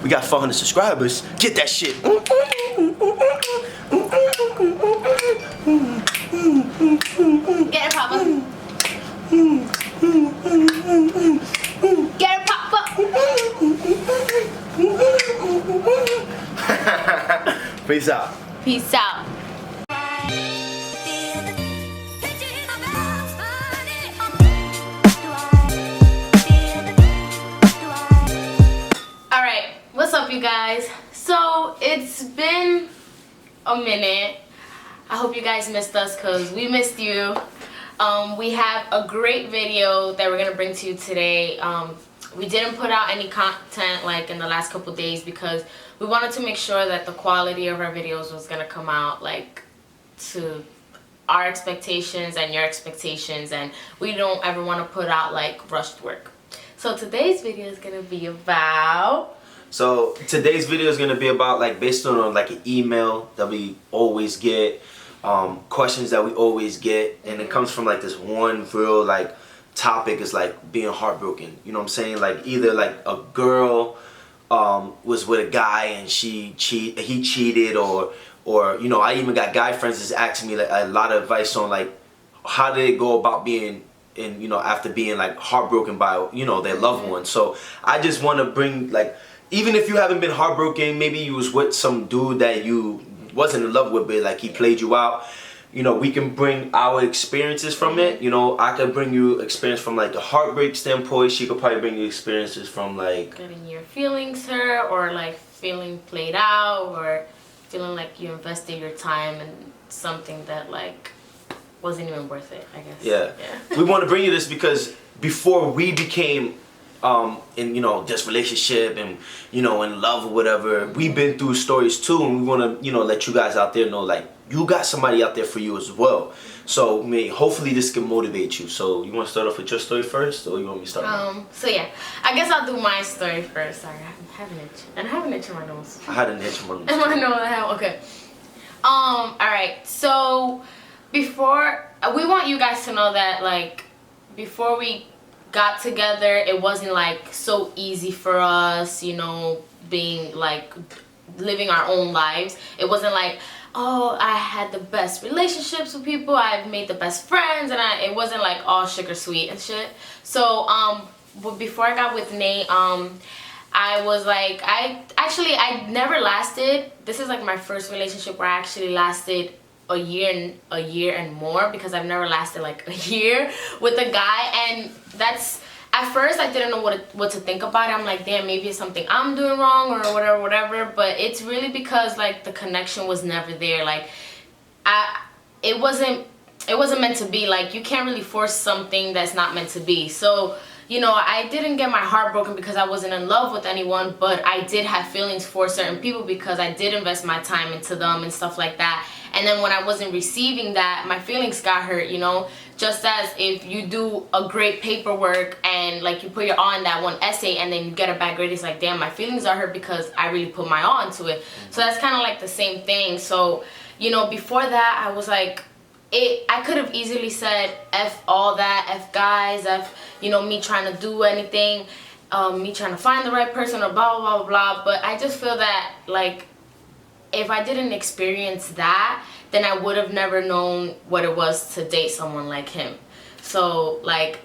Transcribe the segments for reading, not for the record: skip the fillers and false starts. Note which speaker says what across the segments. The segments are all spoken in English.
Speaker 1: We got 400 subscribers. Get that shit.
Speaker 2: Get it, Papa. Get it, Papa.
Speaker 1: Peace out.
Speaker 2: Peace out. Alright, what's up you guys? So it's been a minute. I hope you guys missed us because we missed you. We have a great video that we're gonna bring to you today. We didn't put out any content like in the last couple days because we wanted to make sure that the quality of our videos was gonna come out like to our expectations and your expectations, and we don't ever want to put out like rushed work. So today's video is gonna be about.
Speaker 1: So today's video is gonna be about like based on like an email that we always get, questions that we always get, and it comes from like this one real like topic is like being heartbroken. You know what I'm saying? Like either like a girl was with a guy and he cheated, or you know, I even got guy friends that's asking me like a lot of advice on like how did it go about being in, you know, after being like heartbroken by, you know, their loved one. So I just want to bring like, even if you haven't been heartbroken, maybe you was with some dude that you wasn't in love with, but like he played you out, you know, we can bring our experiences from it. You know, I could bring you experience from like the heartbreak standpoint. She could probably bring you experiences from like
Speaker 2: getting your feelings hurt, or like feeling played out, or feeling like you invested your time in something that like wasn't even worth it, I guess.
Speaker 1: Yeah. We want to bring you this because before we became in, you know, this relationship and, you know, in love or whatever, we've been through stories too, and we want to, you know, let you guys out there know like you got somebody out there for you as well. So hopefully this can motivate you. So you want to start off with your story first, or you want me to start?
Speaker 2: So yeah, I guess I'll do my story first. Sorry, I have an itch. And I have an itch in my nose.
Speaker 1: I had an itch in my nose.
Speaker 2: In my nose, I have. Okay. Alright, so before, we want you guys to know that like before we got together, it wasn't like so easy for us, you know, being like living our own lives. It wasn't like, oh, I had the best relationships with people, I've made the best friends, and it wasn't like all sugar sweet and shit. So but before I got with Nate, I was like, I never lasted. This is like my first relationship where I actually lasted a year and more, because I've never lasted like a year with a guy. And that's, at first I didn't know what to think about it. I'm like, damn, maybe it's something I'm doing wrong or whatever. But it's really because like the connection was never there. Like it wasn't meant to be. Like you can't really force something that's not meant to be. So, you know, I didn't get my heart broken because I wasn't in love with anyone, but I did have feelings for certain people because I did invest my time into them and stuff like that. And then when I wasn't receiving that, my feelings got hurt, you know? Just as if you do a great paperwork and like you put your all in that one essay and then you get a bad grade, it's like, damn, my feelings are hurt because I really put my all into it. So that's kind of like the same thing. So, you know, before that, I was like, I could have easily said F all that, F guys, F, you know, me trying to do anything, me trying to find the right person, or blah, blah, blah, blah. But I just feel that, like, if I didn't experience that, then I would have never known what it was to date someone like him. So, like,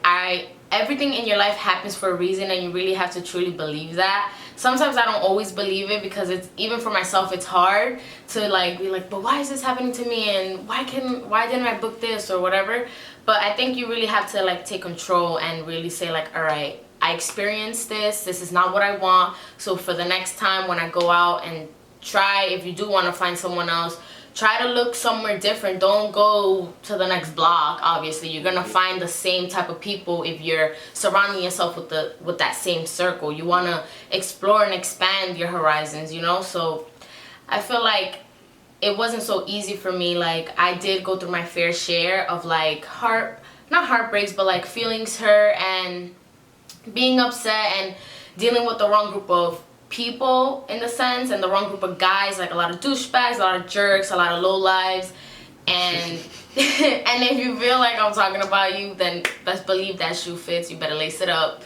Speaker 2: everything in your life happens for a reason, and you really have to truly believe that. Sometimes I don't always believe it because it's, even for myself, it's hard to like be like, but why is this happening to me, and why didn't I book this or whatever. But I think you really have to like take control and really say like, all right, I experienced this is not what I want. So for the next time when I go out and try, if you do want to find someone else, try to look somewhere different. Don't go to the next block. Obviously you're gonna find the same type of people if you're surrounding yourself with that same circle. You want to explore and expand your horizons, you know. So I feel like it wasn't so easy for me. Like I did go through my fair share of like not heartbreaks, but like feelings hurt and being upset and dealing with the wrong group of people, in the sense, and the wrong group of guys, like a lot of douchebags, a lot of jerks, a lot of lowlives. And and if you feel like I'm talking about you, then best believe that shoe fits. You better lace it up.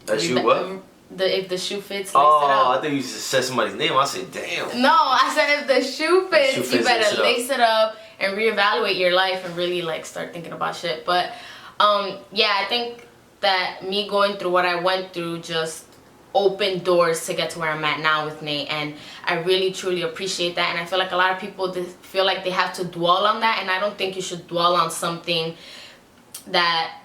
Speaker 1: That shoe what?
Speaker 2: if the shoe fits, lace it
Speaker 1: Oh,
Speaker 2: up.
Speaker 1: I think you just said somebody's name. I said, damn.
Speaker 2: No, I said if the shoe fits,
Speaker 1: shoe
Speaker 2: you
Speaker 1: fits,
Speaker 2: better lace it up and reevaluate your life and really like start thinking about shit. But yeah, I think that me going through what I went through just opened doors to get to where I'm at now with Nate, and I really truly appreciate that. And I feel like a lot of people feel like they have to dwell on that, and I don't think you should dwell on something that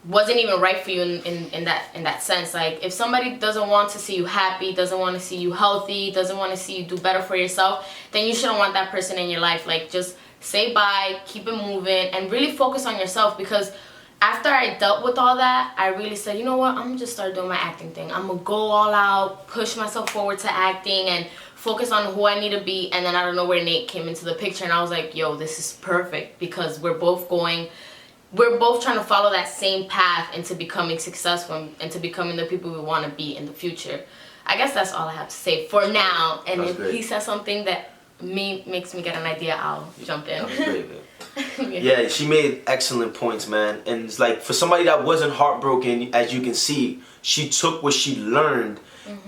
Speaker 2: wasn't even right for you in that sense. Like, if somebody doesn't want to see you happy, doesn't want to see you healthy, doesn't want to see you do better for yourself, then you shouldn't want that person in your life. Like, just say bye, keep it moving, and really focus on yourself. Because after I dealt with all that, I really said, you know what, I'm gonna just start doing my acting thing. I'm gonna go all out, push myself forward to acting, and focus on who I need to be. And then I don't know where Nate came into the picture, and I was like, yo, this is perfect, because we're both trying to follow that same path into becoming successful and to becoming the people we want to be in the future. I guess that's all I have to say for now. And
Speaker 1: That's
Speaker 2: if
Speaker 1: great.
Speaker 2: he says something that makes me get an idea, I'll jump in.
Speaker 1: That was great, man. Yeah, she made excellent points, man. And it's like, for somebody that wasn't heartbroken, as you can see, she took what she learned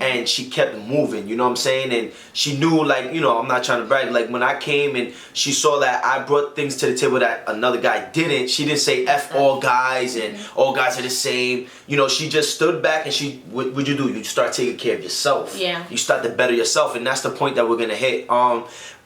Speaker 1: and she kept moving, you know what I'm saying? And she knew, like, you know, I'm not trying to brag, like, when I came and she saw that I brought things to the table that another guy didn't, she didn't say F all guys and all guys are the same. You know, she just stood back and what'd you do? You start taking care of yourself.
Speaker 2: Yeah.
Speaker 1: You start to better yourself, and that's the point that we're gonna hit.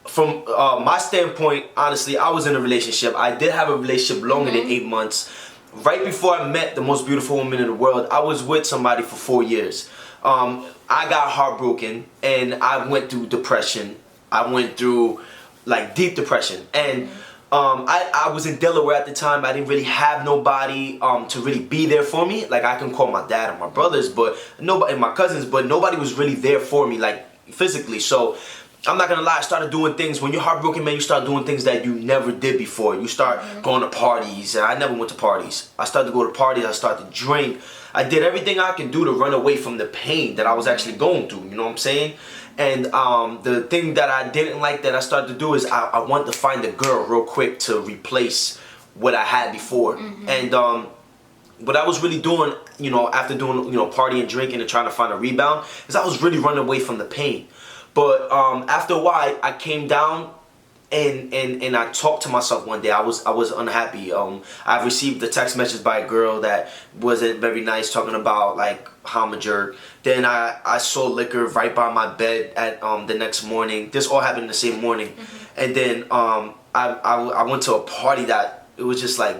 Speaker 1: From my standpoint, honestly, I was in a relationship. I did have a relationship longer than 8 months. Right before I met the most beautiful woman in the world, I was with somebody for 4 years. I got heartbroken and I went through depression. I went through like deep depression, and I was in Delaware at the time. I didn't really have nobody to really be there for me. Like, I can call my dad and my brothers, but nobody, and my cousins, but nobody was really there for me, like, physically. So I'm not gonna lie, I started doing things. When you're heartbroken, man, you start doing things that you never did before. You start going to parties, and I never went to parties. I started to go to parties, I started to drink. I did everything I can do to run away from the pain that I was actually going through, you know what I'm saying? And the thing that I didn't like that I started to do is I wanted to find a girl real quick to replace what I had before. And what I was really doing, you know, after doing, you know, partying, drinking, and trying to find a rebound, is I was really running away from the pain. But after a while, I came down and I talked to myself one day. I was unhappy. I received a text message by a girl that wasn't very nice, talking about like how I'm a jerk. Then I saw liquor right by my bed at the next morning. This all happened the same morning. And then I went to a party that it was just like,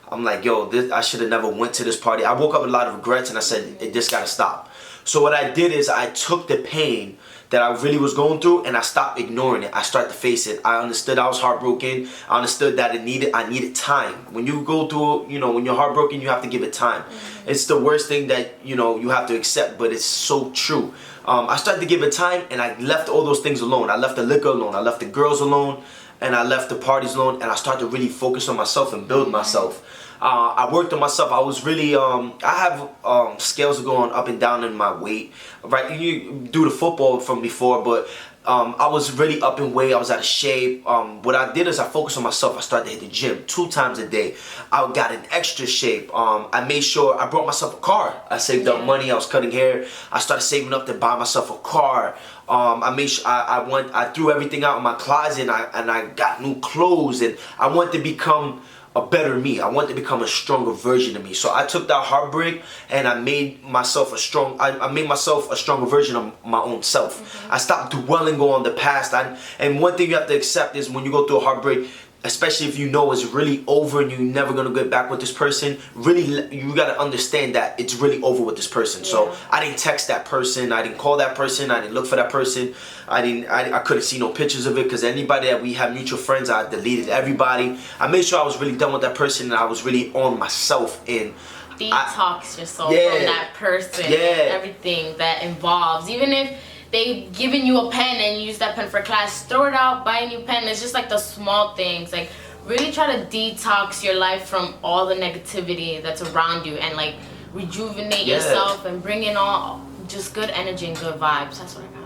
Speaker 1: I'm like, yo, I should have never went to this party. I woke up with a lot of regrets, and I said, this gotta stop. So what I did is I took the pain that I really was going through, and I stopped ignoring it. I started to face it. I understood I was heartbroken. I understood that I needed time. When you go through, you know, when you're heartbroken, you have to give it time. It's the worst thing that, you know, you have to accept, but it's so true. I started to give it time, and I left all those things alone. I left the liquor alone. I left the girls alone, and I left the parties alone, and I started to really focus on myself and build myself. I worked on myself. I was really, I have scales going up and down in my weight, right? You do the football from before, but I was really up in weight. I was out of shape. What I did is I focused on myself. I started to hit the gym 2 times a day. I got in extra shape. I made sure I brought myself a car. I saved up money. I was cutting hair. I started saving up to buy myself a car. I made sure I threw everything out in my closet, and I got new clothes, and I wanted to become a better me. I wanted to become a stronger version of me. So I took that heartbreak and I made myself I made myself a stronger version of my own self. I stopped dwelling on the past. And one thing you have to accept is when you go through a heartbreak, especially if you know it's really over and you're never gonna get back with this person, really, you gotta understand that it's really over with this person. So I didn't text that person, I didn't call that person, I didn't look for that person, I couldn't see no pictures of it, because anybody that we have mutual friends, I deleted everybody. I made sure I was really done with that person, and I was really on myself. And
Speaker 2: detox yourself from that person and everything that involves, even if they've given you a pen and you use that pen for class, throw it out, buy a new pen. It's just like the small things. Like, really try to detox your life from all the negativity that's around you, and like rejuvenate yourself and bring in all just good energy and good vibes. That's what I got.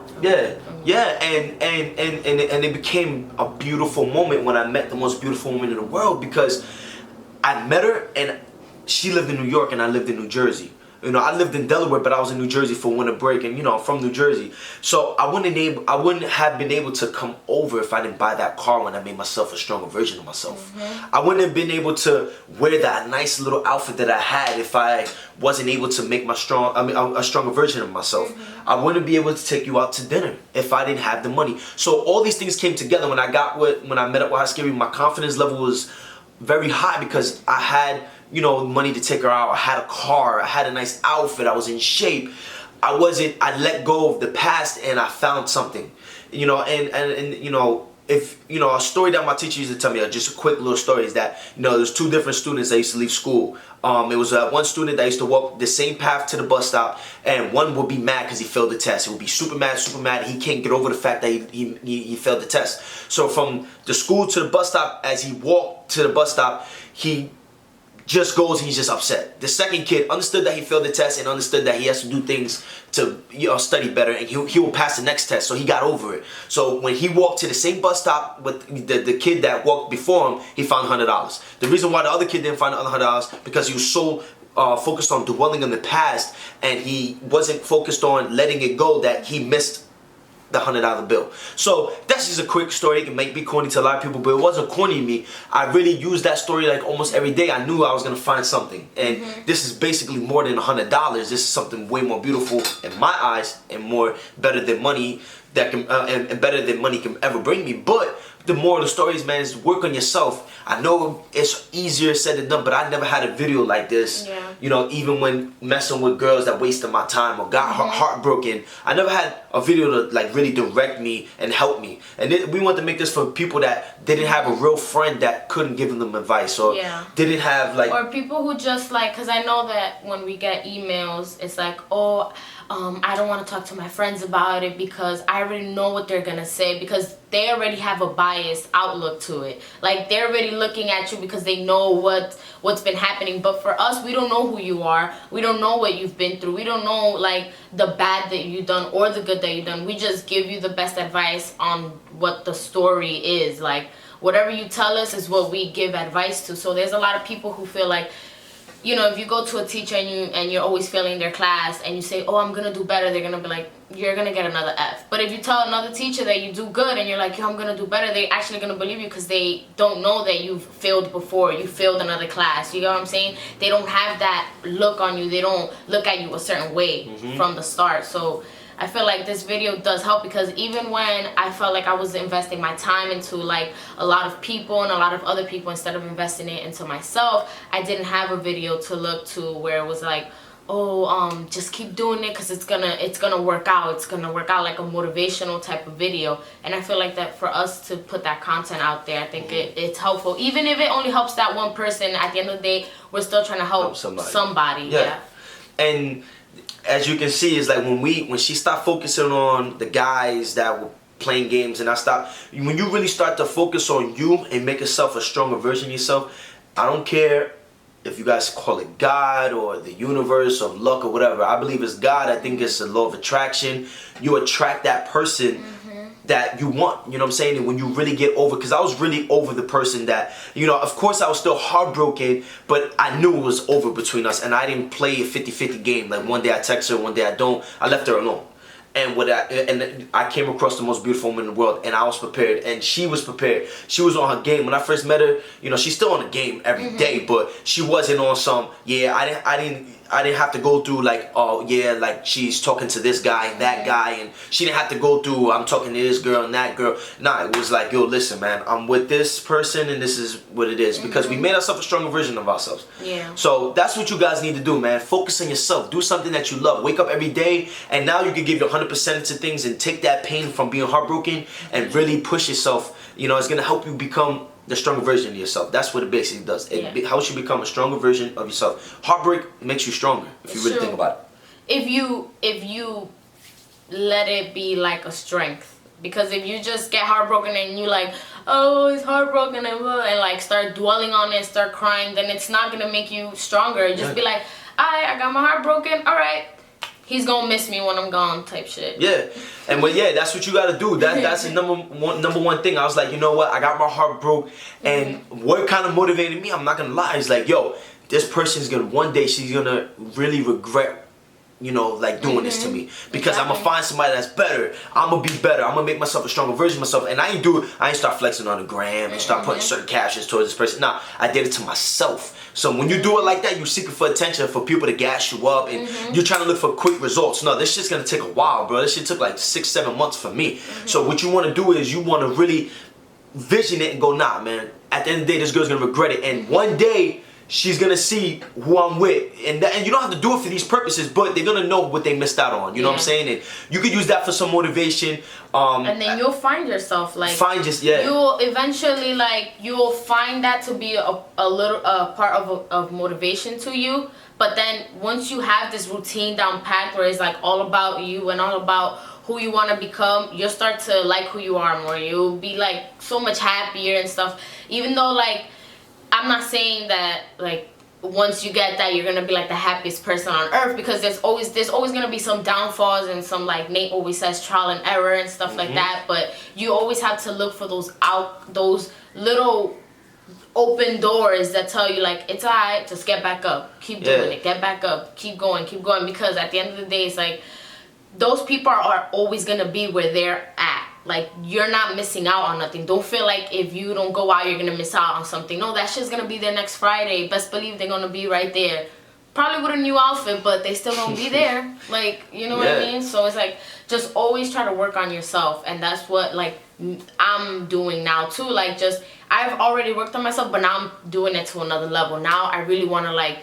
Speaker 1: And it became a beautiful moment when I met the most beautiful woman in the world, because I met her and she lived in New York and I lived in New Jersey. You know, I lived in Delaware, but I was in New Jersey for winter break, and you know, I'm from New Jersey. So I wouldn't have been able to come over if I didn't buy that car when I made myself a stronger version of myself. I wouldn't have been able to wear that nice little outfit that I had if I wasn't able to make a stronger version of myself. I wouldn't be able to take you out to dinner if I didn't have the money. So all these things came together when I met up with Hot Scary. My confidence level was very high because I had, you know, money to take her out. I had a car. I had a nice outfit. I was in shape. I let go of the past and I found something, you know, and you know, if, you know, a story that my teacher used to tell me, just a quick little story, is that, you know, there's two different students that used to leave school. It was one student that used to walk the same path to the bus stop, and one would be mad because he failed the test. He would be super mad. He can't get over the fact that he failed the test. So from the school to the bus stop, as he walked to the bus stop, he just goes and he's just upset. The second kid understood that he failed the test and understood that he has to do things to, you know, study better, and he will pass the next test, so he got over it. So when he walked to the same bus stop with the kid that walked before him, he found $100. The reason why the other kid didn't find the other $100 because he was so focused on dwelling on the past, and he wasn't focused on letting it go, that he missed the $100 bill. So that's just a quick story. It can be corny to a lot of people, but it wasn't corny to me. I really used that story like almost every day. I knew I was gonna find something, and this is basically more than $100. This is something way more beautiful in my eyes, and more better than money that can and better than money can ever bring me. But the moral of the story is, man, is work on yourself. I know it's easier said than done, but I never had a video like this.
Speaker 2: Yeah.
Speaker 1: You know, even when messing with girls that wasted my time or got heartbroken, I never had a video to like really direct me and help me. And we want to make this for people that didn't have a real friend that couldn't give them advice, or didn't have like,
Speaker 2: or people who just like, because I know that when we get emails, it's like, oh, I don't want to talk to my friends about it because I already know what they're gonna say, because they already have a biased outlook to it. Like, they're already looking at you because they know what's been happening. But for us, we don't know who you are. We don't know what you've been through. We don't know like the bad that you've done or the good that you've done. We just give you the best advice on what the story is. Like, whatever you tell us is what we give advice to. So there's a lot of people who feel like, you know, if you go to a teacher and you're always failing their class and you say, oh, I'm gonna do better, they're gonna be like, you're gonna get another F. But if you tell another teacher that you do good and you're like, yo, I'm gonna do better, they're actually gonna believe you because they don't know that you've failed before, you failed another class. You know what I'm saying? They don't have that look on you. They don't look at you a certain way from the start. So I feel like this video does help, because even when I felt like I was investing my time into like a lot of people and a lot of other people instead of investing it into myself, I didn't have a video to look to where it was like, oh, just keep doing it because it's gonna work out. It's gonna work out, like a motivational type of video. And I feel like that for us to put that content out there, I think it's helpful. Even if it only helps that one person, at the end of the day, we're still trying to help somebody. Yeah.
Speaker 1: And as you can see, it's like when she stopped focusing on the guys that were playing games, and when you really start to focus on you and make yourself a stronger version of yourself, I don't care if you guys call it God or the universe or luck or whatever. I believe it's God. I think it's the law of attraction. You attract that person that you want, you know what I'm saying? And when you really get over, because I was really over the person that, you know, of course I was still heartbroken, but I knew it was over between us, and I didn't play a 50-50 game. Like, one day I text her, one day I don't. I left her alone. And I came across the most beautiful woman in the world, and I was prepared, and she was prepared. She was on her game. When I first met her, you know, she's still on the game every day, but she wasn't on some, I didn't have to go through like, oh yeah, like she's talking to this guy and that guy, and she didn't have to go through, I'm talking to this girl and that girl. Nah, it was like, yo, listen, man, I'm with this person and this is what it is, because we made ourselves a stronger version of ourselves.
Speaker 2: Yeah.
Speaker 1: So that's what you guys need to do, man. Focus on yourself. Do something that you love. Wake up every day, and now you can give your 100% to things and take that pain from being heartbroken and really push yourself. You know, it's gonna help you become the stronger version of yourself. That's what it basically does. It helps you become a stronger version of yourself. Heartbreak makes you stronger, if you really think about it.
Speaker 2: If you let it be like a strength. Because if you just get heartbroken and you like, oh, it's heartbroken and like start dwelling on it, start crying, then it's not gonna make you stronger. Just be like, I got my heart broken, alright. He's gonna miss me when I'm gone, type shit. Yeah,
Speaker 1: and that's what you gotta do. That's the number one thing. I was like, you know what? I got my heart broke, and what kind of motivated me, I'm not gonna lie, is like, yo, this person's gonna, one day she's gonna really regret, you know, like doing this to me, because I'm gonna find somebody that's better. I'm gonna be better. I'm gonna make myself a stronger version of myself. And I ain't start flexing on the gram and start putting certain captions towards this person. Nah, I did it to myself. So when you do it like that, you seek for attention, for people to gas you up, and you're trying to look for quick results. No, this shit's gonna take a while, bro. This shit took like 6-7 months for me. So what you want to do is you want to really vision it and go, nah, man. At the end of the day, this girl's gonna regret it, and one day she's gonna see who I'm with, and you don't have to do it for these purposes, but they're gonna know what they missed out on. You know what I'm saying? And you could use that for some motivation.
Speaker 2: And then you'll find yourself like you'll eventually you'll find that to be a little part of motivation to you. But then once you have this routine down pat where it's like all about you and all about who you want to become, you'll start to like who you are more. You'll be like so much happier and stuff. Even though like, I'm not saying that like once you get that you're gonna be like the happiest person on earth, because there's always gonna be some downfalls and some, like Nate always says, trial and error and stuff like that. But you always have to look for those little open doors that tell you like, it's alright, just get back up, keep doing it, get back up, keep going, because at the end of the day it's like those people are always gonna be where they're at. Like, you're not missing out on nothing. Don't feel like if you don't go out, you're gonna miss out on something. No, that shit's gonna be there next Friday. Best believe they're gonna be right there. Probably with a new outfit, but they still gonna be there. Like, you know what I mean? So it's like, just always try to work on yourself. And that's what, like, I'm doing now too. Like, I've already worked on myself, but now I'm doing it to another level. Now I really wanna, like,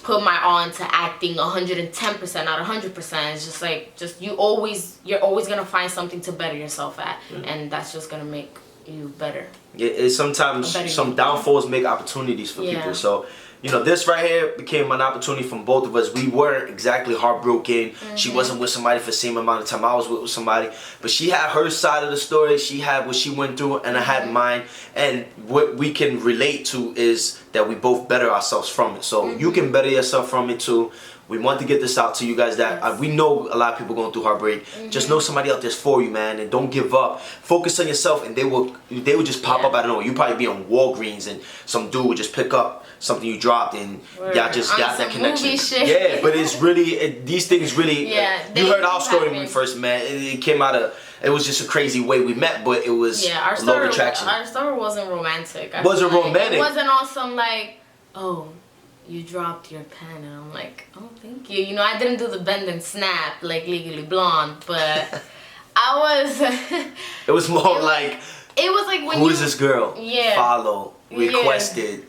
Speaker 2: put my all into acting 110%, not 100%. It's just like, you're always gonna find something to better yourself at, and that's just gonna make you better. Yeah,
Speaker 1: sometimes some downfalls make opportunities for people. So, you know, this right here became an opportunity from both of us. We weren't exactly heartbroken. She wasn't with somebody for the same amount of time I was with somebody, but she had her side of the story. She had what she went through, and I had mine. And what we can relate to is that we both better ourselves from it. So you can better yourself from it too. We want to get this out to you guys that we know a lot of people going through heartbreak. Just know somebody out there's for you, man, and don't give up. Focus on yourself, and they will just pop up. I don't know. You probably be on Walgreens, and some dude would just pick up something you dropped, and y'all just got that connection. Yeah, but it's really these things really. You heard our story when we first met. It came out of. It was just a crazy way we met, but it was
Speaker 2: our
Speaker 1: a love attraction.
Speaker 2: Our story wasn't romantic.
Speaker 1: It wasn't romantic.
Speaker 2: It wasn't awesome. Like, oh, you dropped your pen, and I'm like, oh, thank you. You know, I didn't do the bend and snap like Legally Blonde, but I was.
Speaker 1: It was more like.
Speaker 2: It was like when
Speaker 1: who is this girl?
Speaker 2: Yeah.
Speaker 1: Follow, requested.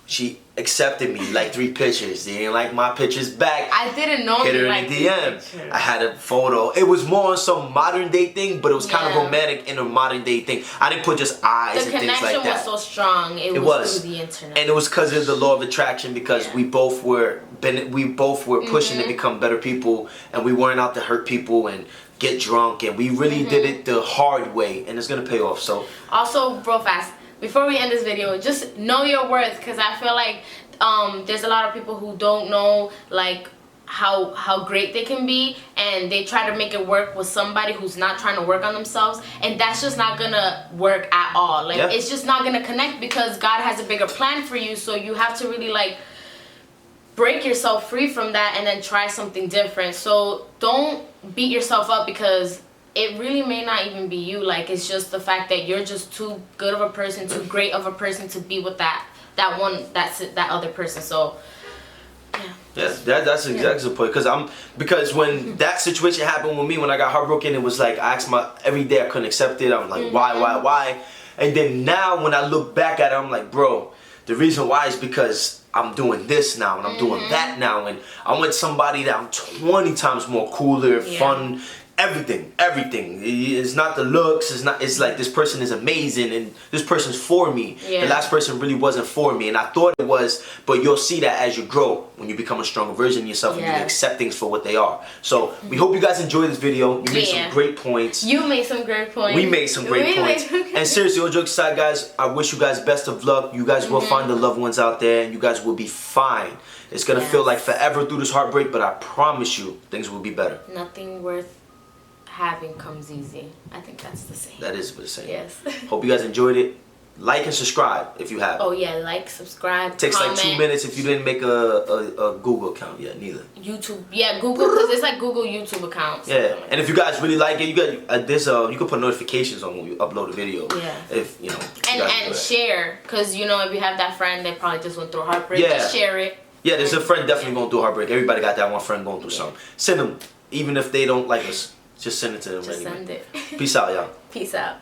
Speaker 1: She accepted me, like 3 pictures. They didn't like my pictures back.
Speaker 2: I didn't know.
Speaker 1: Hit her in the DM. I had a photo. It was more on some modern day thing, but it was kind of romantic in a modern day thing. I didn't put just eyes and things like that.
Speaker 2: The connection was so strong. It was through the internet,
Speaker 1: and it was because of the law of attraction. Because we both were pushing to become better people, and we weren't out to hurt people and get drunk, and we really did it the hard way, and it's gonna pay off. So
Speaker 2: also, bro, fast. Before we end this video, just know your worth, because I feel like there's a lot of people who don't know like how great they can be, and they try to make it work with somebody who's not trying to work on themselves, and that's just not gonna work at all. Like it's just not gonna connect, because God has a bigger plan for you. So you have to really like break yourself free from that and then try something different. So don't beat yourself up, because it really may not even be you. Like, it's just the fact that you're just too good of a person, too great of a person to be with that other person. So
Speaker 1: that's exactly the point. Because when that situation happened with me, when I got heartbroken, it was like I asked every day I couldn't accept it. I'm like, why? And then now when I look back at it, I'm like, bro, the reason why is because I'm doing this now, and I'm doing that now, and I'm with somebody that I'm 20 times more cooler, fun. Everything. It's not the looks. It's like this person is amazing, and this person's for me. The last person really wasn't for me, and I thought it was. But you'll see that as you grow, when you become a stronger version of yourself, and you accept things for what they are. So we hope you guys enjoyed this video. We made some great points.
Speaker 2: You made some great points.
Speaker 1: We made some great points. And seriously, all jokes aside, guys, I wish you guys best of luck. You guys will find the loved ones out there, and you guys will be fine. It's gonna feel like forever through this heartbreak, but I promise you, things will be better.
Speaker 2: Nothing worth having comes easy. I think that's the same.
Speaker 1: That is the same.
Speaker 2: Yes.
Speaker 1: Hope you guys enjoyed it. like and subscribe if you have.
Speaker 2: Oh yeah, like, subscribe,
Speaker 1: Takes
Speaker 2: comment.
Speaker 1: like 2 minutes if you didn't make a Google account yet, neither.
Speaker 2: YouTube, yeah, Google, because it's like Google YouTube accounts.
Speaker 1: Yeah, and if you guys really like it, you got this. You can put notifications on when you upload a video.
Speaker 2: Yeah.
Speaker 1: If you know.
Speaker 2: And share, because you know if you have that friend that probably just went through heartbreak,
Speaker 1: Yeah.
Speaker 2: just share it.
Speaker 1: Yeah, there's a friend definitely going through heartbreak. Everybody got that one friend going through something. Send them, even if they don't like us. Just send it to them.
Speaker 2: Just
Speaker 1: anyway.
Speaker 2: send it.
Speaker 1: Peace out, y'all.
Speaker 2: Peace out.